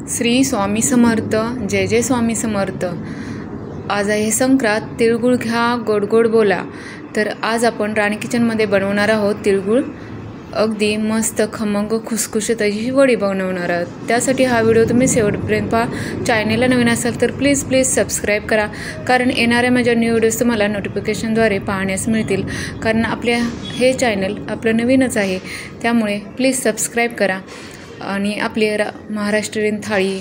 श्री स्वामी समर्थ। जय जय स्वामी समर्थ। आज आहे संक्रांत। तिळगुळ घ्या, गोड गोड बोला। तर आज आपण राणी किचनमध्ये बनवणार आहोत तिळगुळ अगदी मस्त खमंग खुसखुशीत अशी वडी बनवणार आहोत। त्यासाठी हा व्हिडिओ तुम्ही शेवटपर्यंत पहा। चॅनलला नवीन असाल तर प्लीज सबस्क्राईब करा, कारण येणाऱ्या माझ्या न्यू व्हिडिओज तुम्हाला नोटिफिकेशनद्वारे पाहण्यास मिळतील। कारण हे चॅनल आपलं नवीनच आहे, त्यामुळे प्लीज सबस्क्राईब करा। आणि आपली महाराष्ट्रीयन थाळी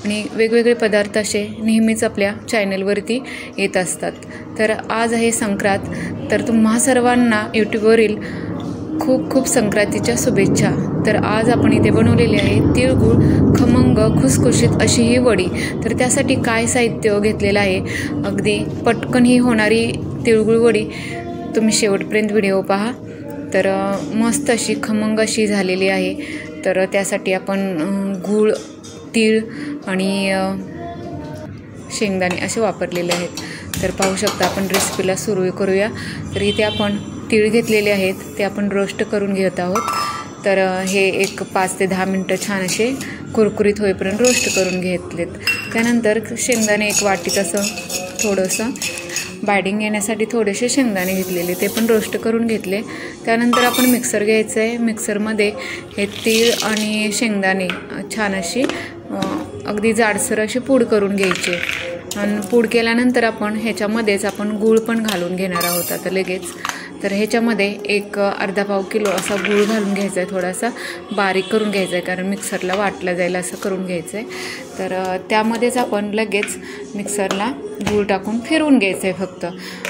आणि वेगवेगळे पदार्थ असे नेहमीच आपल्या चॅनलवरती येत असतात। तर आज आहे संक्रांत, तर तुम्हा सर्वांना यूट्यूबवरील खूप खूप संक्रांतीच्या शुभेच्छा। तर आज आपण इथे बनवलेली आहे तिळगुळ खमंग खुसखुशीत अशी ही वडी। तर त्यासाठी काय साहित्य घेतलेलं आहे, अगदी पटकन ही होणारी तिळगुळ वडी, तुम्ही शेवटपर्यंत व्हिडिओ पहा। तर मस्त अशी खमंग अशी झालेली आहे। तर त्यासाठी आपण गूळ, तीळ आणि शेंगदाणे असे वापरलेले आहेत। तर पाहू शकता, आपण रेसिपीला सुरू करूया। तर इथे आपण तीळ घेतलेले आहेत, ते आपण रोस्ट करून घेत आहोत। तर हे एक 5 ते 10 मिनटं छान असे कुरकुरीत होईपर्यंत रोस्ट करून घेतलेत। त्यानंतर शेंगदाणे एक वाटीत असं थोडंसं बाइडिंग येण्यासाठी थोडेसे शेंगदाणे घेतलेले, ते पण रोस्ट करून घेतले। त्यानंतर आपण मिक्सर घ्यायचं आहे। मिक्सरमध्ये हे तीळ आणि शेंगदाणे छान अशी अगदी जाडसर अशी पूड करून घ्यायची। आणि पूड केल्यानंतर आपण ह्याच्यामध्येच आपण गूळ पण घालून घेणार आहोत आता लगेच। तर ह्याच्यामध्ये एक अर्धा पाव किलो असा गूळ घालून घ्यायचा आहे, थोडासा बारीक करून घ्यायचा आहे, कारण मिक्सरला वाटला जाईल असं करून घ्यायचं आहे। तर त्यामध्येच आपण लगेच मिक्सरला गूळ टाकून फिरवून घ्यायचं आहे, फक्त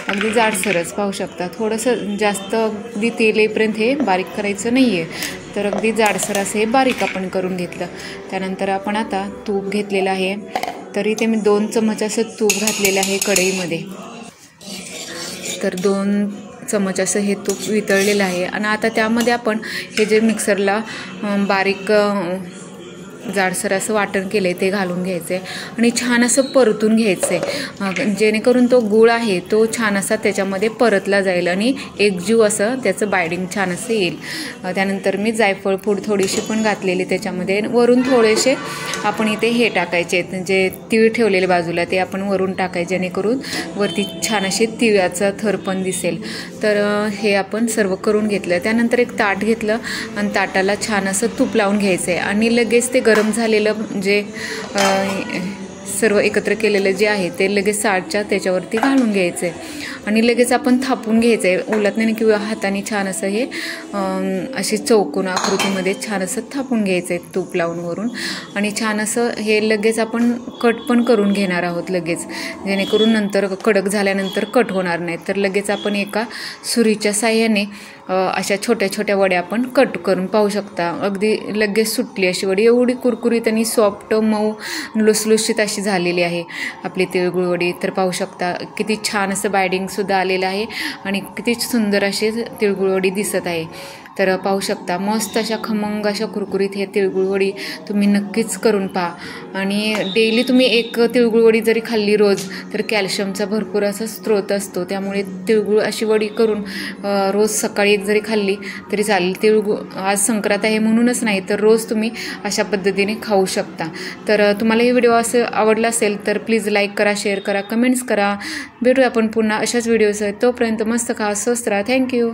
अगदी जाडसरच। पाहू शकता, थोडंसं जास्त अगदी तेल येईपर्यंत हे बारीक करायचं नाही आहे। तर अगदी जाडसर असं हे बारीक आपण करून घेतलं। त्यानंतर आपण आता तूप घेतलेलं आहे। तर इथे मी 2 चमच असं तूप घातलेलं आहे कढईमध्ये। तर 2 चमच असं हे तूप वितळलेलं आहे। आणि आता त्यामध्ये आपण हे जे मिक्सरला बारीक जाडसर असं वाटण केलं आहे ते घालून घ्यायचं आहे आणि छान असं परतून घ्यायचं आहे, जेणेकरून तो गूळ आहे तो छान असा त्याच्यामध्ये परतला जाईल आणि एकजीव असं त्याचं बाइडिंग छान असं येईल। त्यानंतर मी जायफळ पूड थोडीशी पण घातलेली त्याच्यामध्ये। वरून थोडेसे आपण इथे हे टाकायचे, जे तीळ ठेवलेले बाजूला ते आपण वरून टाकायचे, जेणेकरून वरती छान असे तिळाचा थर पण दिसेल। तर हे आपण सर्व करून घेतलं। त्यानंतर एक ताट घेतलं आणि ताटाला छान असं तूप लावून घ्यायचं आहे आणि लगेच ते गरम झालेलं जे सर्व एकत्र केलेलं जे आहे ते लगेच साळच्या त्याच्यावरती घालून घ्यायचं आहे आणि लगेच आपण थापून घ्यायचं आहे, उलटण्याने किंवा हाताने छान असं हे अशी चौकोन आकृतीमध्ये छान असं थापून घ्यायचं आहे तूप लावून वरून। आणि छान असं हे लगेच आपण कट पण करून घेणार आहोत लगेच, जेणेकरून नंतर कडक झाल्यानंतर कट होणार नाही। तर लगेच आपण एका सुरीच्या साह्याने अशा छोट्या छोट्या वड्या आपण कट करून पाहू शकता, अगदी लगेच सुटली अशी वडी। एवढी कुरकुरीत आणि सॉफ्ट मऊ लुसलुशीत अशी झालेली आहे आपली तिळगुळ वडी। तर पाहू शकता किती छान असं बाइडिंगसुद्धा आलेलं आहे आणि किती सुंदर अशी तिळगुळ वडी दिसत आहे। तर पाहू शकता मस्त अशा खमंग अशा कुरकुरीत हे तिळगुळ वडी तुम्ही नक्कीच करून पहा। आणि डेली तुम्ही एक तिळगुळ वडी जरी खाल्ली रोज, तर कॅल्शियमचा भरपूर असा स्रोत असतो, त्यामुळे तिळगुळ अशी वडी करून रोज सकाळी एक जरी खाल्ली तरी चालेल। तिळगुळ आज संक्रांत आहे म्हणूनच नाही, तर रोज तुम्ही अशा पद्धतीने खाऊ शकता। तर तुम्हाला ही व्हिडिओ असं आवडला असेल तर प्लीज लाईक करा, शेअर करा, कमेंट्स करा। भेटूया आपण पुन्हा अशाच व्हिडिओज आहेत, तोपर्यंत मस्त खा, स्वस्त राहा। थँक्यू।